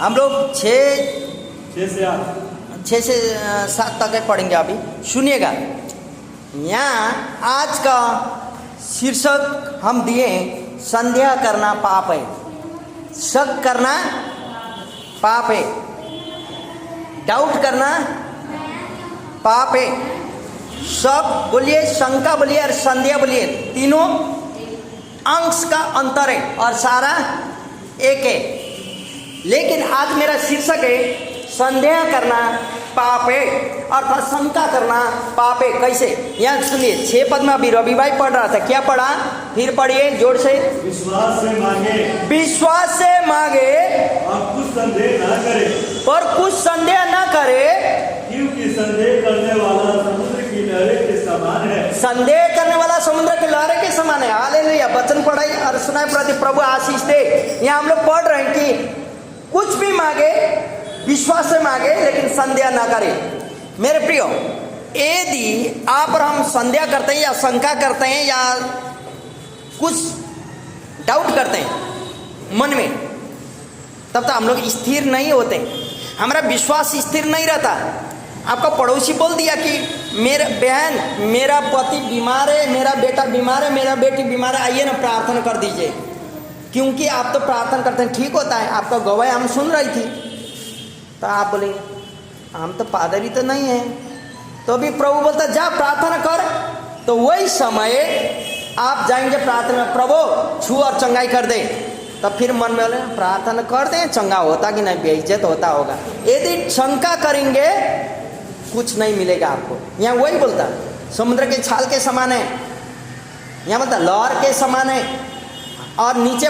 हम लोग 6 से 7 तक पढ़ेंगे। अभी सुनिएगा, यहाँ आज का शीर्षक हम दिए संदेह करना पाप है, शक करना पाप है, डाउट करना पाप है। सब बोलिए, शंका बोलिए और संदेह बोलिए, तीनों अंश का अंतर है और सारा एक है। लेकिन आज मेरा शीर्षक है संदेह करना पाप है अर्थात शंका करना पाप है। कैसे? यहाँ सुनिए, 6 पद में अभी रवि भाई पढ़ रहा था, क्या पढ़ा? फिर पढ़िए जोर से। विश्वास से मांगे, विश्वास से मांगे और कुछ संदेह न करे, पर कुछ संदेह न करे, क्योंकि संदेह करने वाला समुद्र की लहरें के समान है। संदेह करने वाला समुद्र के लहरें के समान है। हालेलुया। वचन पढ़ाई और सुनाई प्रति प्रभु आशीष दे। यहाँ हम लोग पढ़ रहे हैं कि कुछ भी मांगे विश्वास से मांगे लेकिन संदेह ना करे। मेरे प्रियो, यदि आप और हम संदेह करते हैं या शंका करते हैं या कुछ डाउट करते हैं मन में, तब तक हम लोग स्थिर नहीं होते, हमारा विश्वास स्थिर नहीं रहता। आपका पड़ोसी बोल दिया कि मेरा बहन, मेरा पति बीमार है, मेरा बेटा बीमार है, मेरा बेटी बीमार है, आइए ना प्रार्थना कर दीजिए। क्योंकि आप तो प्रार्थना करते हैं, ठीक होता है। आपका गवाही हम सुन रही थी, तो आप बोले हम तो पादरी तो नहीं है, तो भी प्रभु बोलता जा प्रार्थना कर। तो वही समय आप जाएंगे प्रार्थना, प्रभु छू और चंगाई कर दे। तब फिर मन में बोले प्रार्थना कर दें, चंगा होता कि नहीं, बेइज्जत होता होगा। यदि शंका करेंगे कुछ नहीं मिलेगा आपको। यहाँ वही बोलता समुद्र के छाल के समान है, यहाँ बोलता लहर के समान है। और नीचे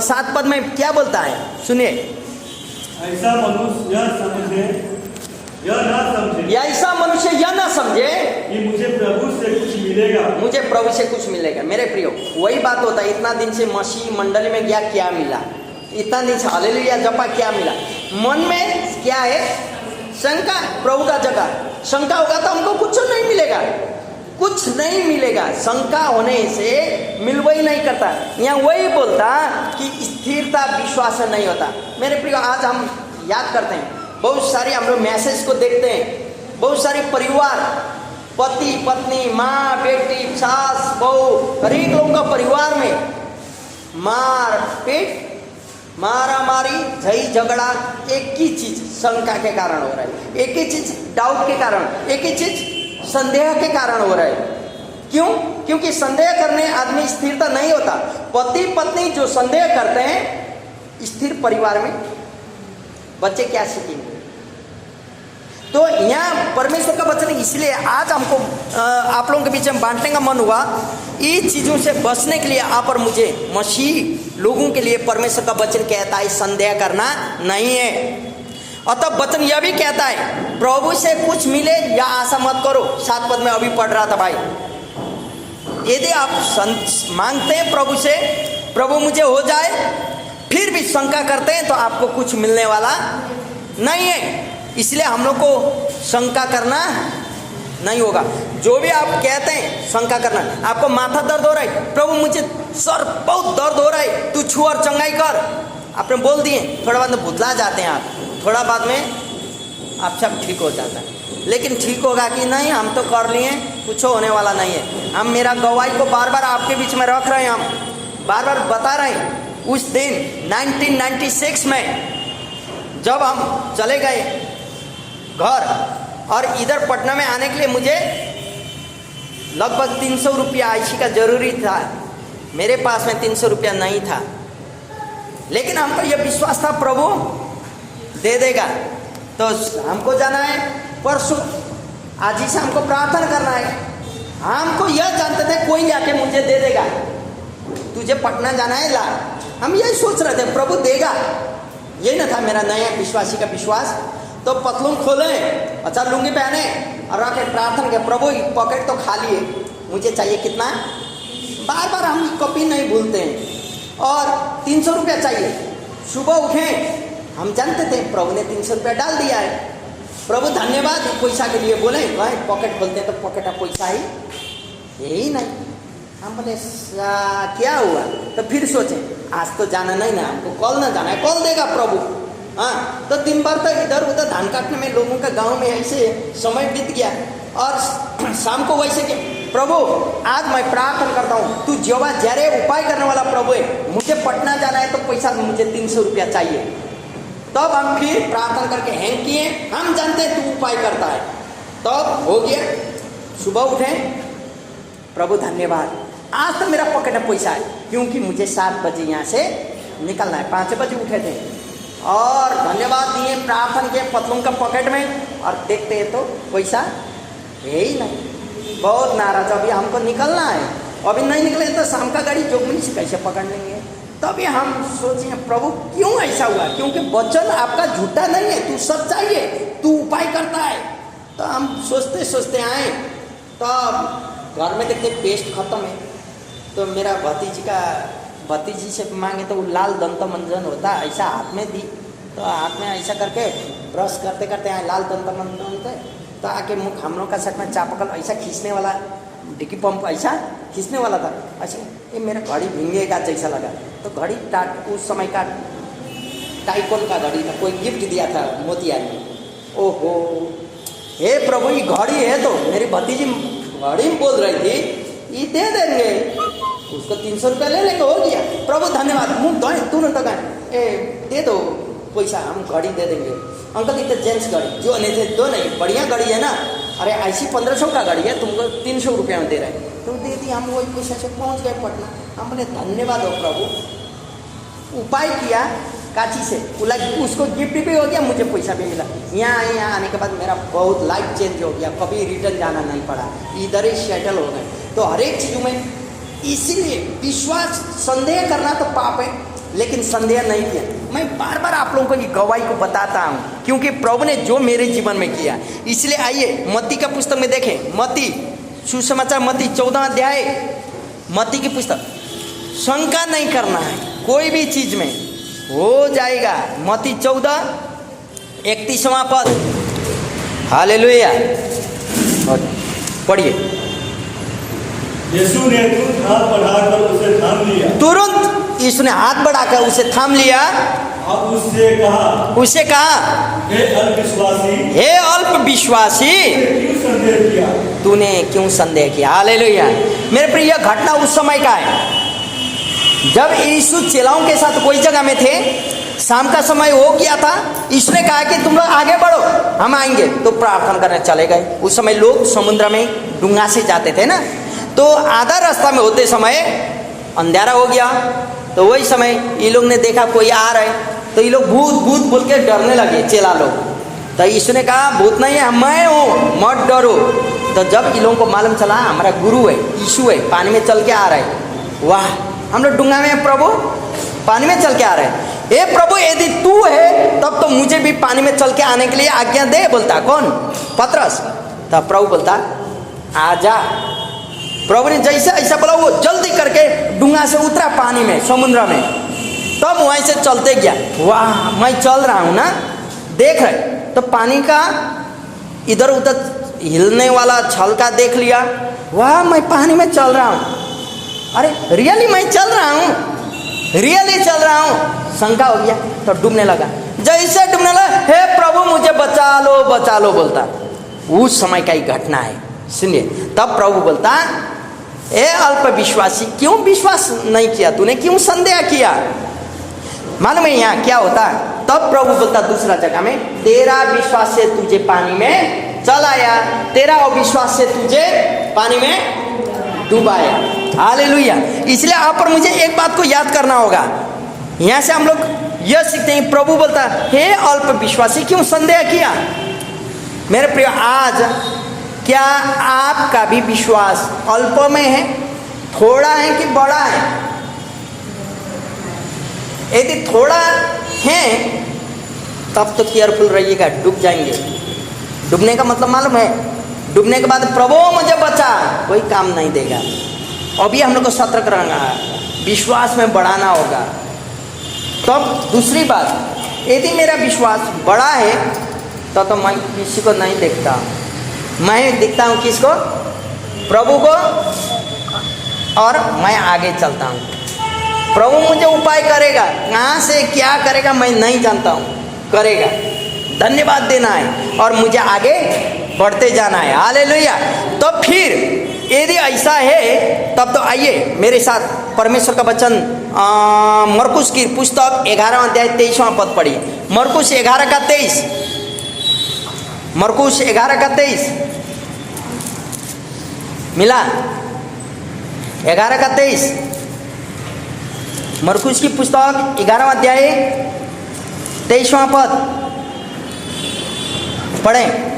7 पद में क्या बोलता है सुनिए, ऐसा मनुष्य यह समझे, यह ना समझे, ऐसा मनुष्य यह ना समझे कि मुझे प्रभु से कुछ मिलेगा, मुझे प्रभु से कुछ मिलेगा। मेरे प्रियो, वही बात होता है, इतना दिन से मसीह मंडली में गया, क्या मिला? इतना दिन से हालेलुया जपा, क्या मिला? मन में क्या है? शंका। प्रभु का जगह शंका होगा तो हमको कुछ नहीं मिलेगा, कुछ नहीं मिलेगा। शंका होने से मिलवा ही नहीं करता। यहाँ वही बोलता कि स्थिरता विश्वास से नहीं होता। मेरे प्रिय, आज हम याद करते हैं, बहुत सारे हम लोग मैसेज को देखते हैं, बहुत सारे परिवार, पति पत्नी, माँ बेटी, सास बहू, हर एक लोगों का परिवार में मार पीट, मारा मारी, झई झगड़ा, एक ही चीज शंका के कारण हो रहा है, एक ही चीज डाउट के कारण, एक ही चीज संदेह के कारण हो रहा है। क्यों? क्योंकि संदेह करने आदमी स्थिरता नहीं होता। पति पत्नी जो संदेह करते हैं, स्थिर परिवार में बच्चे क्या सीखेंगे? तो यहाँ परमेश्वर का वचन, इसलिए आज हमको आप लोगों के बीच में बांटने का मन हुआ। इन चीजों से बचने के लिए आप और मुझे, मसीह लोगों के लिए परमेश्वर का वचन कहता है संदेह करना नहीं है। और तब वचन यह भी कहता है प्रभु से कुछ मिले या आशा मत करो। 7 पद में अभी पढ़ रहा था भाई, यदि आप मांगते हैं प्रभु से, प्रभु मुझे हो जाए, फिर भी शंका करते हैं तो आपको कुछ मिलने वाला नहीं है। इसलिए हम लोग को शंका करना नहीं होगा। जो भी आप कहते हैं शंका करना, आपको माथा दर्द हो रहा है, प्रभु मुझे सर बहुत दर्द हो रहा है, तू छू और चंगाई कर। आपने बोल दिए, थोड़ा बाद में भुतला जाते हैं आप, थोड़ा बाद में आप सब ठीक हो जाता है। लेकिन ठीक होगा कि नहीं, हम तो कर लिए, कुछ होने वाला नहीं है। हम मेरा गवाही को बार बार आपके बीच में रख रहे हैं, हम बार बार बता रहे हैं। उस दिन 1996 में जब हम चले गए घर और इधर पटना में आने के लिए मुझे लगभग 300 रुपया आईसी का जरूरी था। मेरे पास में 300 रुपया नहीं था, लेकिन हमको यह विश्वास था प्रभु दे देगा। तो हमको जाना है परसों, आज ही से हमको प्रार्थना करना है। हमको यह जानते थे कोई आके मुझे दे देगा, तुझे पटना जाना है ला। हम यही सोच रहे थे प्रभु देगा, यही ना था मेरा नया विश्वासी का विश्वास। तो पतलून खोले, अच्छा लुंगी पहने और आके प्रार्थना के, प्रभु पॉकेट तो खाली है, मुझे चाहिए कितना? बार बार हम कॉपी नहीं भूलते हैं। और 300 रुपया चाहिए। सुबह उठे, हम जानते थे प्रभु ने 300 रुपया डाल दिया है, प्रभु धन्यवाद पैसा के लिए। बोले भाई पॉकेट खोलते हैं तो पॉकेट में पैसा ही यही नहीं। हम बोले क्या हुआ? तो फिर सोचे आज तो जाना नहीं ना, हमको कल ना जाना है, कल देगा प्रभु। हाँ, तो दिन भर तो इधर उधर धान काटने में लोगों का गांव में ऐसे समय बीत गया। और शाम को वैसे कि प्रभु आज मैं प्रार्थना करता हूँ, तू जवा जरे उपाय करने वाला प्रभु है, मुझे पटना जाना है तो पैसा मुझे 300 रुपया चाहिए। तब हम फिर प्रार्थना करके हैंग किए, हम जानते हैं तू उपाय करता है। तब हो गया, सुबह उठे, प्रभु धन्यवाद आज तो मेरा पॉकेट में पैसा है, क्योंकि मुझे 7 बजे यहाँ से निकलना है। 5 बजे उठे थे और धन्यवाद दिए, प्रार्थना किए पतलून का पॉकेट में, और देखते हैं तो पैसा है ही नहीं। बहुत नाराज, अभी हमको निकलना है, अभी नहीं निकले तो शाम का गाड़ी जोगमनी से कैसे पकड़ लेंगे। तभी हम सोचे प्रभु क्यों ऐसा हुआ, क्योंकि वचन आपका झूठा नहीं है, तू सच्चाई है, तू उपाय करता है। तो हम सोचते सोचते आए, तो घर में देखते पेस्ट खत्म है। तो मेरा भतीजी से मांगे तो वो लाल दंत मंजन होता ऐसा हाथ में दी, तो हाथ में ऐसा करके ब्रश करते करते आए लाल दंत मंजन थे, तो आके मुख हम लोग का सट में चापकल ऐसा खींचने वाला, डिक्की पंप ऐसा खींचने वाला था। अच्छा ये मेरा घड़ी भींगेगा जैसा लगा, तो घड़ी उस समय का टाइकोन का घड़ी था, कोई गिफ्ट दिया था मोतिया ने। ओहो हे प्रभु ये घड़ी है, तो मेरी भतीजी घड़ी बोल रही थी ये दे देंगे, उसको 300 रुपया ले लेके हो गया। प्रभु धन्यवाद, मुँह धोए तुरंत कहें ए दे दो पैसा, हम घड़ी दे देंगे। अंकल इतने जेंट्स घड़ी जो नहीं थे, दो नहीं बढ़िया घड़ी है ना, अरे ऐसी 1500 का घड़ी है, तुमको 300 रुपया में दे रहे हैं, तो दे दी। हम वही पैसा से पहुँच गए पटना। हम बोले धन्यवाद हो प्रभु, उपाय किया काची से, उसको गिफ्ट भी हो गया, मुझे पैसा भी मिला। यहाँ आने के बाद मेरा बहुत लाइफ चेंज हो गया, कभी रिटर्न जाना नहीं पड़ा, इधर ही सेटल हो गए। तो हर एक चीज़ में इसीलिए विश्वास, संदेह करना तो पाप है, लेकिन संदेह नहीं किया। मैं बार बार आप लोगों को ये गवाही को बताता हूँ, क्योंकि प्रभु ने जो मेरे जीवन में किया। इसलिए आइए मत्ती का पुस्तक में देखें, मत्ती सुसमाचार मत्ती 14 अध्याय, मत्ती की पुस्तक। शंका नहीं करना है कोई भी चीज में, हो जाएगा। मत्ती 14:31वां पद, हालेलुया, पढ़िए। यीशु ने तुरंत हाथ बढ़ाकर उसे थाम लिया। तुरंत यीशु ने हाथ बढ़ाकर उसे थाम लिया। अब उसे कहा हे अल्पविश्वासी, हे अल्पविश्वासी, क्यों संदेह किया? तूने क्यों संदेह किया? हालेलुया। मेरे प्रिय, यह घटना उस समय का है जब यीशु चेलाओं के साथ कोई जगह में थे, शाम का समय हो गया था। यीशु ने कहा कि तुम लोग आगे बढ़ो, हम आएंगे। तो प्रार्थना करने चले गए। उस समय लोग समुद्र में डूंगा से जाते थे ना, तो आधा रास्ता में होते समय अंधेरा हो गया। तो वही समय ये लोग ने देखा कोई आ रहे, तो ये लोग भूत भूत बोल के डरने लगे चेला लोग। तो यीशु ने कहा भूत नहीं है, मैं हूँ, मत डरो। तो जब इन लोगों को मालूम चला हमारा गुरु है, यीशु है, पानी में चल के आ रहे, वाह, हम लोग डूंगा में, प्रभु पानी में चल के आ रहे हैं। हे प्रभु यदि तू है तब तो मुझे भी पानी में चल के आने के लिए आज्ञा दे। बोलता कौन? पतरस। तब प्रभु बोलता आजा। प्रभु ने जैसे ऐसा बोला, वो जल्दी करके डूंगा से उतरा पानी में, समुद्र में। तब वहीं से चलते गया। वाह, मैं चल रहा हूँ ना, देख रहे। तो पानी का इधर उधर हिलने वाला छलका देख लिया। वाह, मैं पानी में चल रहा हूँ। अरे रियली मैं चल रहा हूँ, रियली चल रहा हूँ। शंका हो गया तो डूबने लगा। जैसे डूबने लगा, हे प्रभु मुझे बचा लो, बचा लो बोलता। उस समय का ही घटना है, सुनिए। तब प्रभु बोलता ए अल्प विश्वासी, क्यों विश्वास नहीं किया तूने, क्यों संदेह किया? मालूम है यहाँ क्या होता? तब प्रभु बोलता दूसरा जगह में, तेरा विश्वास से तुझे पानी में चलाया, तेरा अविश्वास से तुझे पानी में डुबाया। हालेलुया। इसलिए आप पर मुझे एक बात को याद करना होगा। यहाँ से हम लोग यह सीखते हैं, प्रभु बोलता हे अल्प विश्वासी, क्यों संदेह किया? मेरे प्रिय, आज क्या आपका भी विश्वास अल्प में है, थोड़ा है कि बड़ा है? यदि थोड़ा है तब तो केयरफुल रहिएगा, डूब जाएंगे। डूबने का मतलब मालूम है? डूबने के बाद प्रभु मुझे बचा, कोई काम नहीं देगा। अभी हम लोग को सतर्क रहना है, विश्वास में बढ़ाना होगा। तब दूसरी बात, यदि मेरा विश्वास बड़ा है तो मैं किसी को नहीं देखता, मैं दिखता हूँ किसको? प्रभु को, और मैं आगे चलता हूँ। प्रभु मुझे उपाय करेगा, कहाँ से क्या करेगा मैं नहीं जानता हूँ। करेगा, धन्यवाद देना है और मुझे आगे बढ़ते जाना है। हालेलुया। तो फिर यदि ऐसा है तब तो आइए मेरे साथ परमेश्वर का वचन मरकुस की पुस्तक 11वां अध्याय 23वां पद पढ़िए। मरकुस 11 का 23, मरकुस 11 का 23 मिला। 11 का 23 मरकुस की पुस्तक 11वां अध्याय 23वां पद पढ़ें।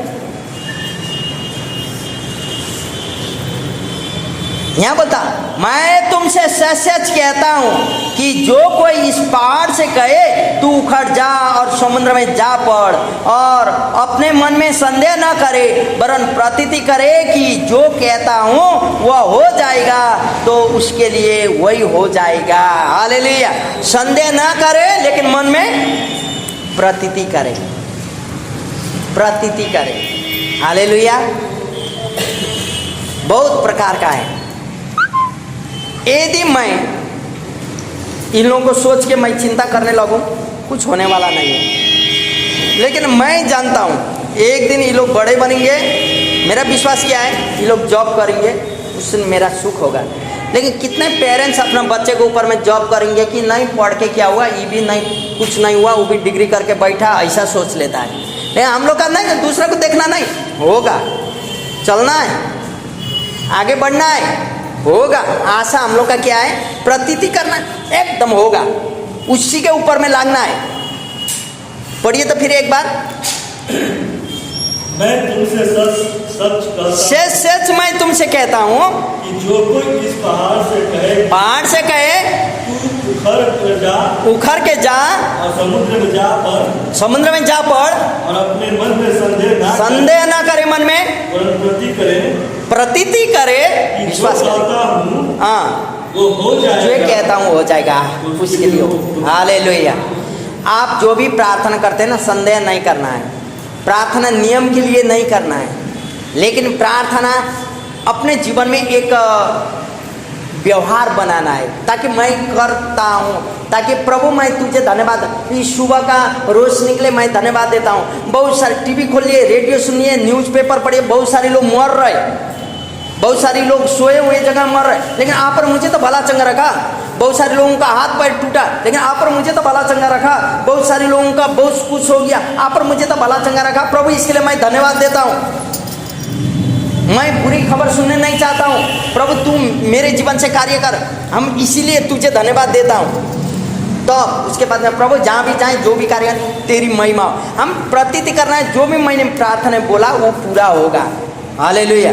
यहाँ बोलता, मैं तुमसे सच सच कहता हूँ कि जो कोई इस पहाड़ से कहे तू उखड़ जा और समुद्र में जा पड़, और अपने मन में संदेह न करे वरन प्रतीति करे कि जो कहता हूँ वह हो जाएगा, तो उसके लिए वही हो जाएगा। हालेलुया। संदेह न करे लेकिन मन में प्रतीति करे, प्रतीति करे। हालेलुया। बहुत प्रकार का है। यदि मैं इन लोगों को सोच के मैं चिंता करने लगूं, कुछ होने वाला नहीं है। लेकिन मैं जानता हूं एक दिन ये लोग बड़े बनेंगे। मेरा विश्वास क्या है, ये लोग जॉब करेंगे, उस दिन मेरा सुख होगा। लेकिन कितने पेरेंट्स अपना बच्चे के ऊपर में जॉब करेंगे कि नहीं पढ़ के क्या हुआ, ये भी नहीं, कुछ नहीं हुआ, वो भी डिग्री करके बैठा, ऐसा सोच लेता है। लेकिन हम लोग का नहीं, दूसरे को देखना नहीं, होगा, चलना है, आगे बढ़ना है, होगा। आशा हम लोग का क्या है, प्रतीति करना, एकदम होगा, उसी के ऊपर में लागना है। पढ़िए तो फिर एक बार। मैं तुमसे सच सच कहता, सच सच मैं तुमसे कहता हूँ कि जो कोई इस पहाड़ से कहे, पहाड़ से कहे तू उखड़ के जा और समुद्र में जा पड़, समुद्र में जा पड़, और अपने मन में संदेह ना करे मन में, प्रतीति करे, विश्वास करे, हाँ, वो हो जाएगा, जो कहता हूँ वो हो जाएगा, उसके लिए हो। हालेलुया। आप जो भी प्रार्थना करते हैं ना, संदेह नहीं करना है। प्रार्थना नियम के लिए नहीं करना है, लेकिन प्रार्थना अपने जीवन में एक व्यवहार बनाना है, ताकि मैं करता हूँ, ताकि प्रभु मैं तुझे धन्यवाद, इस सुबह का रोज निकले मैं धन्यवाद देता हूँ। बहुत सारे टीवी खोलिए, रेडियो सुनिए, न्यूज़पेपर पढ़िए, बहुत सारे लोग मर रहे, बहुत सारे लोग सोए हुए जगह मर रहे, लेकिन आप पर मुझे तो भला चंगा रखा। बहुत सारे लोगों का हाथ पैर टूटा, लेकिन आप पर मुझे तो भला चंगा रखा। बहुत सारे लोगों का बहुत कुछ हो गया, आप पर मुझे तो भला चंगा रखा। प्रभु इसके लिए मैं धन्यवाद देता हूँ। मैं बुरी खबर सुनने नहीं चाहता हूँ। प्रभु तू मेरे जीवन से कार्य कर, हम इसीलिए तुझे धन्यवाद देता हूँ। तो उसके बाद में प्रभु जहाँ भी जाए, जो भी कार्य तेरी महिमा, हम प्रतीति करना है, जो भी मैंने प्रार्थना बोला वो पूरा होगा। हालेलुया।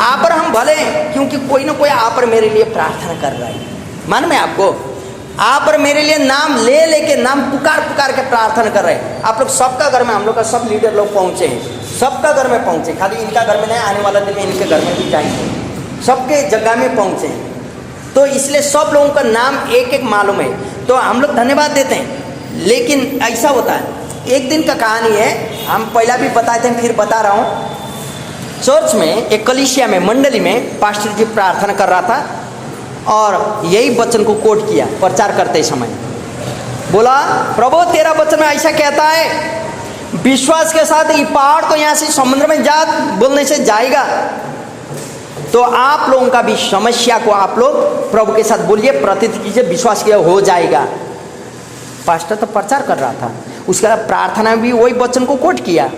आप पर हम भले, क्योंकि कोई ना कोई आप पर मेरे लिए प्रार्थना कर रहा है। मान में आपको आप पर मेरे लिए नाम ले लेके, नाम पुकार पुकार के प्रार्थना कर रहे हैं। आप लोग सबका घर में, हम लोग का सब लीडर लोग पहुँचे हैं, सबका घर में पहुँचे, खाली इनका घर में नहीं, आने वाला दिन में इनके घर में भी जाएंगे, सबके जगह में पहुँचे। तो इसलिए सब लोगों का नाम एक एक मालूम है, तो हम लोग धन्यवाद देते हैं। लेकिन ऐसा होता है, एक दिन का कहानी है, हम पहला भी बताए थे, फिर बता रहा हूँ। चर्च में, एक कलीसिया में, मंडली में पास्टर जी प्रार्थना कर रहा था और यही वचन को कोट किया प्रचार करते समय। बोला, प्रभु तेरा वचन ऐसा कहता है, विश्वास के साथ ये पहाड़ तो यहाँ से समुद्र में जा बोलने से जाएगा, तो आप लोगों का भी समस्या को आप लोग प्रभु के साथ बोलिए, प्रतीत कीजिए, विश्वास किया हो जाएगा। पास्टर तो प्रचार कर रहा था, उसके बाद प्रार्थना भी वही वचन को कोट किया।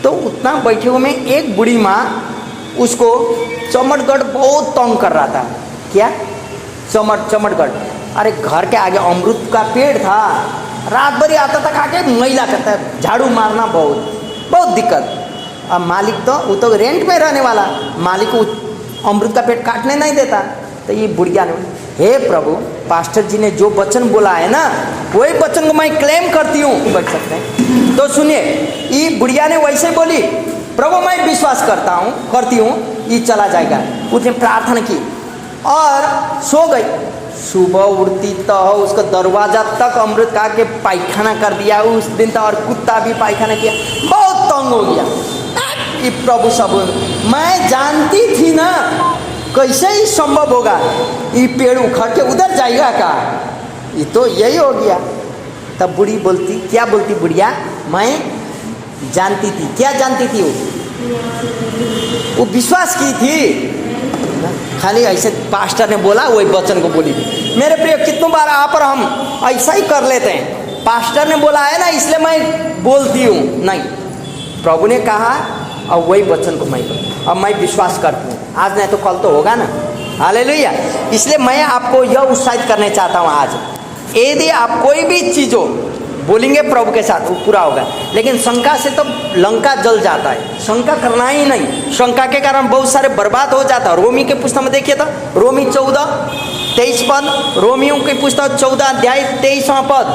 तो उतना बैठे हुए में एक बूढ़ी माँ उसको चमटगढ़ बहुत तंग कर रहा था। क्या? चमटगढ़। अरे घर के आगे अमरूद का पेड़ था, रात भर आता था, खा के मैला करता है, झाड़ू मारना बहुत दिक्कत। अब मालिक तो वो तो रेंट में रहने वाला, मालिक को अमरूद का पेड़ काटने नहीं देता। तो ये बुढ़िया ने, हे प्रभु, पास्टर जी ने जो वचन बोला है ना, वही वचन को मैं क्लेम करती हूँ, बैठ सकते हैं। तो सुनिए, ये बुढ़िया ने वैसे बोली, प्रभु मैं विश्वास करती हूँ ये चला जाएगा। उसने प्रार्थना की और सो गई। सुबह उठती तो उसका दरवाजा तक अमृत खा के पायखाना कर दिया उस दिन तो, और कुत्ता भी पायखाना किया, बहुत तंग हो गया। ये प्रभु सब, मैं जानती थी ना, कैसे ही संभव होगा, ये पेड़ उखड़ के उधर जाएगा का, ये तो यही हो गया। तब बूढ़ी बोलती, क्या बोलती बुढ़िया, मैं जानती थी। क्या जानती थी वो विश्वास की थी। खाली ऐसे पास्टर ने बोला वही वचन को बोली थी। मेरे प्रिय, कितनों बार आप और हम ऐसा ही कर लेते हैं, पास्टर ने बोला है ना इसलिए मैं बोलती हूँ। नहीं, प्रभु ने कहा और वही वचन को मैं अब मैं विश्वास करती हूँ। आज नहीं तो कल तो होगा ना। हालेलुया। इसलिए मैं आपको यह उत्साहित करने चाहता हूँ आज, यदि आप कोई भी चीज़ हो बोलेंगे प्रभु के साथ वो पूरा होगा। लेकिन शंका से तो लंका जल जाता है, शंका करना ही नहीं। शंका के कारण बहुत सारे बर्बाद हो जाता है। रोमी के पुस्तक में देखिए तो रोमी 14:23 पद, रोमियों की पुस्तक 14 अध्याय 23वां पद,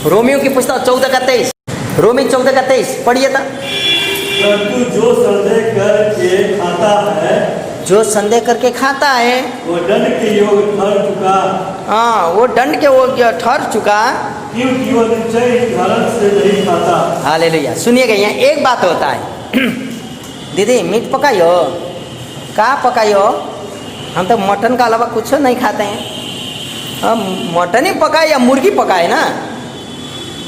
रोमियों की पुस्तक 14 का 23, रोमी 14 का 23 पढ़िए था। परंतु जो संदेह करके खाता है, जो संदेह करके खाता है वो दंड के योग ठहर चुका। हाँ, वो दंड के वो ठहर चुका, क्योंकि वो निश्चय धारण से नहीं खाता। हालेलुया। सुनिएगा, यहाँ एक बात होता है। दीदी मीट पकाइयो, का पकाइयो? हम तो मटन का अलावा कुछ नहीं खाते हैं। हम मटन ही पकाए या मुर्गी पकाए ना,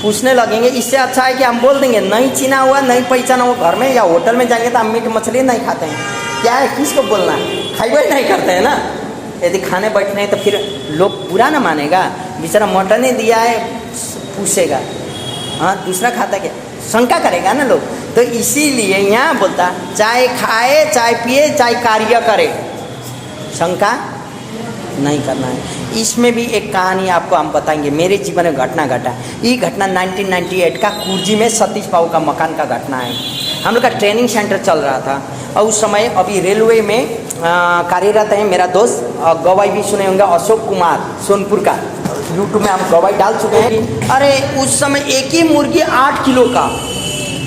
पूछने लगेंगे। इससे अच्छा है कि हम बोल देंगे नहीं चिना हुआ, नहीं पहचाना हुआ। घर में या होटल में जाएंगे तो हम मीट मछली नहीं खाते हैं। क्या है, किसको बोलना है, खाइबे नहीं करते हैं ना। यदि खाने बैठने हैं तो फिर लोग बुरा ना मानेगा, बेचारा मटन ही दिया है पूछेगा, हाँ दूसरा खाता क्या, शंका करेगा ना लोग। तो इसीलिए यहाँ बोलता चाहे खाए चाहे पिए चाहे कार्य करे, शंका नहीं करना है। इसमें भी एक कहानी आपको हम बताएंगे, मेरे जीवन में घटना घटा। ये घटना 1998 का कुर्जी में सतीश बाबू का मकान का घटना है। हम लोग का ट्रेनिंग सेंटर चल रहा था और उस समय अभी रेलवे में कार्यरत है मेरा दोस्त, गवाही भी सुने होंगे, अशोक कुमार सोनपुर का, यूट्यूब में हम गवाही डाल चुके हैं। अरे उस समय एक ही मुर्गी 8 किलो का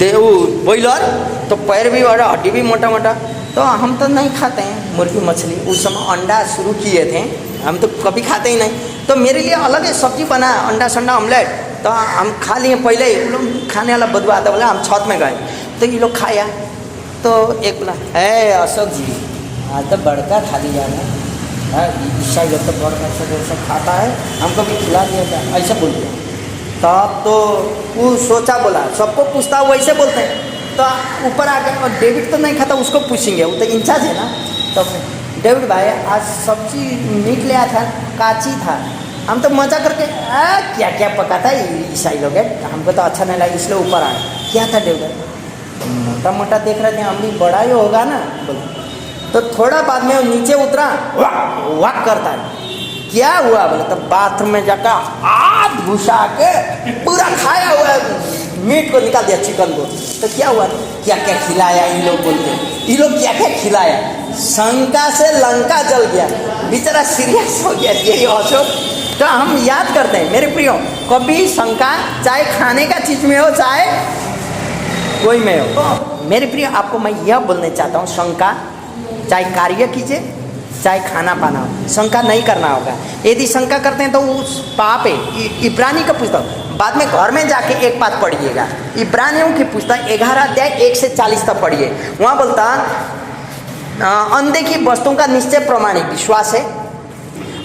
बॉयलर, तो पैर भी बड़ा, हड्डी भी मोटा मोटा। तो हम तो नहीं खाते हैं मुर्गी मछली। उस समय अंडा शुरू किए थे, हम तो कभी खाते ही नहीं। तो मेरे लिए अलग है सब्जी बना, अंडा संडा ऑमलेट, तो हम खा लिए। पहले ही लोग खाने वाला बदबू आता, बोला हम छत में गए तो ये लोग खाया। तो एक बोला है अशोक जी आज तो बड़का खा लिया है, ईसा जब तक बड़का सब खाता है हमको भी खिला दिया था, ऐसे बोल दिया। तब तो वो सोचा, बोला सबको पूछता वैसे बोलते हैं। तो ऊपर आ गए और डेविड तो नहीं खाता, उसको पूछेंगे, वो तो इंचार्ज है ना। तो डेविड भाई आज सब्जी मीट ले आया था, काची था। हम तो मजा करके क्या क्या पका था ईसाई लोग, हमको तो अच्छा नहीं लगा इसलिए ऊपर आए। क्या था डेविड, मोटा मोटा देख रहे थे, हम भी बड़ा ही होगा ना। तो थोड़ा बाद में नीचे उतरा, वाक करता है। क्या हुआ बोले, तो बाथरूम में जाकर हाथ घुसा के पूरा खाया हुआ मीट को निकाल दिया, चिकन को। तो क्या हुआ, क्या क्या खिलाया इन लोग बोलते, ये लोग क्या क्या खिलाया। शंका से लंका जल गया, बेचारा सीरियस हो गया यही अशोक। तो हम याद करते हैं मेरे प्रियो, कभी शंका चाहे खाने का चीज़ में हो चाहे कोई में हो। तो मेरे प्रिय, आपको मैं यह बोलना चाहता हूँ, शंका चाहे कार्य कीजिए चाहे खाना पाना हो, शंका नहीं करना होगा। यदि शंका करते हैं तो उस पाप है। इब्रानी का पुस्तक बाद में घर में जाके एक बात पढ़िएगा, इब्रानियों की पुस्तक 11 अध्याय 1 से 40 तक पढ़िए। वहाँ बोलता अनदेखी वस्तुओं का निश्चय प्रमाणिक विश्वास है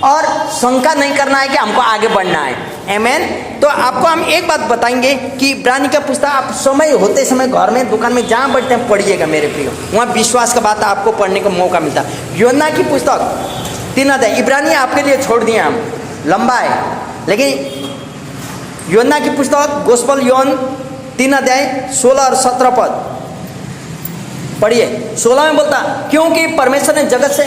और शंका नहीं करना है कि हमको आगे बढ़ना है। आमेन। तो आपको हम एक बात बताएंगे कि इब्रानी का पुस्तक आप समय होते समय घर में दुकान में जहाँ बैठते हैं पढ़िएगा मेरे प्रियो, वहाँ विश्वास का बात आपको पढ़ने का मौका मिलता है। योना की पुस्तक 3 अध्याय, इब्रानी आपके लिए छोड़ दिए हम, लंबा है, लेकिन योना की पुस्तक गोस्पल योन 3 अध्याय 16 और 17 पद पढ़िए। 16 में बोलता क्योंकि परमेश्वर ने जगत से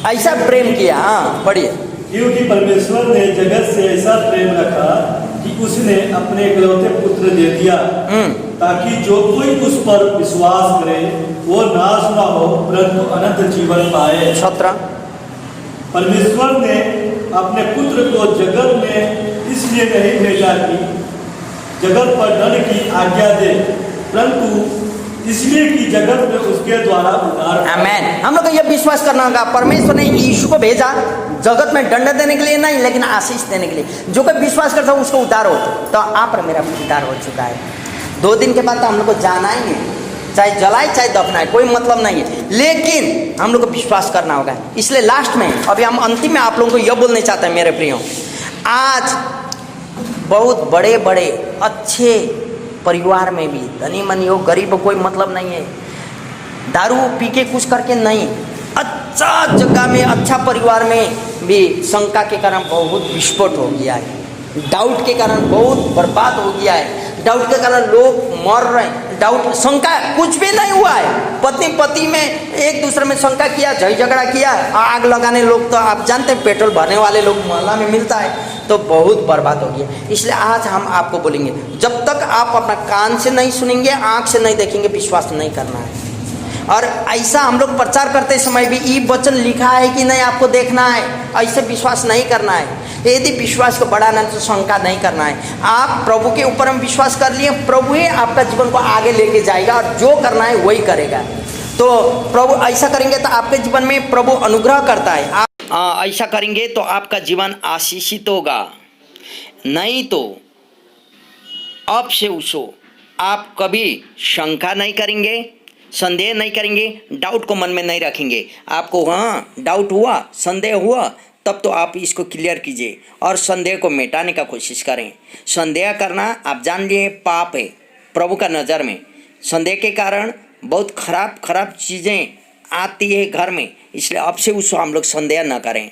ऐसा प्रेम किया। हाँ पढ़िए। क्योंकि परमेश्वर ने जगत से ऐसा प्रेम रखा कि उसने अपने इकलौते पुत्र दे दिया, ताकि जो कोई उस पर विश्वास करे वो नाश न हो परंतु अनंत जीवन पाए। 17 परमेश्वर ने अपने पुत्र को जगत में इसलिए नहीं भेजा कि जगत पर दंड की आज्ञा दे, परंतु इसलिए कि जगत में उसके द्वारा उद्धार। आमेन। हम लोग को यह विश्वास करना होगा, परमेश्वर ने यीशु को भेजा जगत में दंड देने के लिए नहीं, लेकिन आशीष देने के लिए। जो कोई विश्वास करता है उसको उद्धार हो। तो आप मेरा उद्धार हो चुका है। 2 दिन के बाद तो हम लोग को जाना ही है, चाहे जलाए चाहे दफनाए, कोई मतलब नहीं है, लेकिन हम लोग को विश्वास करना होगा। इसलिए लास्ट में अभी हम अंतिम में आप लोगों को यह बोलना चाहते हैं मेरे प्रियो, आज बहुत बड़े बड़े अच्छे परिवार में भी, धनी मनी हो गरीब हो, कोई मतलब नहीं है, दारू पी के कुछ करके नहीं, अच्छा जगह में अच्छा परिवार में भी शंका के कारण बहुत विस्फोट हो गया है, डाउट के कारण बहुत बर्बाद हो गया है, डाउट के कारण लोग मर रहे हैं, डाउट शंका कुछ भी नहीं हुआ है, पति पति में एक दूसरे में शंका किया, झगड़ा किया, आग लगाने लोग, तो आप जानते हैं पेट्रोल भरने वाले लोग मोहल्ला में मिलता है, तो बहुत बर्बाद हो गया। इसलिए आज हम आपको बोलेंगे, जब तक आप अपना कान से नहीं सुनेंगे, आँख से नहीं देखेंगे, विश्वास नहीं करना है। और ऐसा हम लोग प्रचार करते समय भी ये वचन लिखा है कि नहीं आपको देखना है, ऐसे विश्वास नहीं करना है। यदि विश्वास को बढ़ाना है तो शंका नहीं करना है। आप प्रभु के ऊपर हम विश्वास कर लिए, प्रभु ही आपका जीवन को आगे लेके जाएगा और जो करना है वही करेगा। तो प्रभु ऐसा करेंगे तो आपके जीवन में प्रभु अनुग्रह करता है। आप ऐसा करेंगे तो आपका जीवन आशीषित होगा, नहीं तो अब से उसो आप कभी शंका नहीं करेंगे, संदेह नहीं करेंगे, डाउट को मन में नहीं रखेंगे। आपको हाँ डाउट हुआ, संदेह हुआ, तब तो आप इसको क्लियर कीजिए और संदेह को मिटाने का कोशिश करें। संदेह करना आप जान लिए पाप है प्रभु का नज़र में। संदेह के कारण बहुत खराब चीज़ें आती है घर में, इसलिए अब से उसको हम लोग संदेह न करें।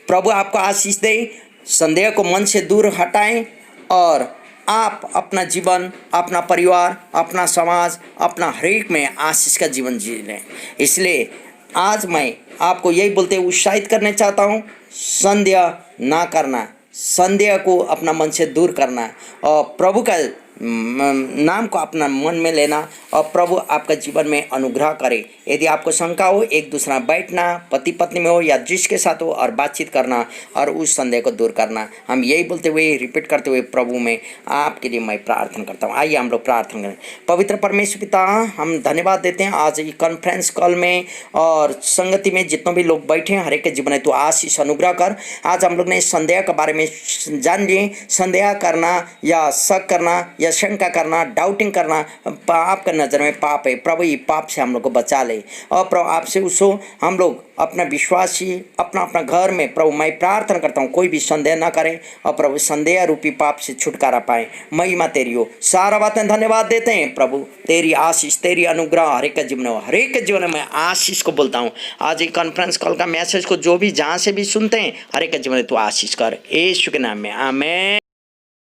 प्रभु आपको आशीष दे, संदेह को मन से दूर हटाएं और आप अपना जीवन, अपना परिवार, अपना समाज, अपना हरेक में आशीष का जीवन जी लें। इसलिए आज मैं आपको यही बोलते हुए उत्साहित करना चाहता हूँ, संदेह ना करना, संदेह को अपना मन से दूर करना और प्रभु का नाम को अपना मन में लेना और प्रभु आपका जीवन में अनुग्रह करे। यदि आपको शंका हो, एक दूसरा बैठना, पति पत्नी में हो या जिसके साथ हो, और बातचीत करना और उस संदेह को दूर करना। हम यही बोलते हुए, रिपीट करते हुए प्रभु में आपके लिए मैं प्रार्थना करता हूँ। आइए हम लोग प्रार्थना करें। पवित्र परमेश्वर पिता, हम धन्यवाद देते हैं आज ये कॉन्फ्रेंस कॉल में और संगति में जितने भी लोग बैठे हैं, हर एक के जीवन में तो आशीष अनुग्रह कर। आज हम लोग ने संदेह के बारे में जान लिए। संदेह करना या शक करना या शंका करना, डाउटिंग करना आपका नज़र में पाप है। प्रभु ये पाप से हम लोग को बचा ले और प्रभु आपसे उसको हम लोग अपना विश्वासी अपना घर में प्रभु मैं प्रार्थना करता हूँ कोई भी संदेह ना करे और प्रभु संदेह रूपी पाप से छुटकारा पाए। महिमा तेरी हो, सारा बातें धन्यवाद देते हैं प्रभु। तेरी आशीष, तेरी अनुग्रह हर एक जीवन में, हर एक जीवन में आशीष को बोलता हूँ। आज ये कॉन्फ्रेंस कॉल का मैसेज को जो भी जहाँ से भी सुनते हैं, हर एक जीवन में तू आशीष कर, यीशु के नाम में, आमीन।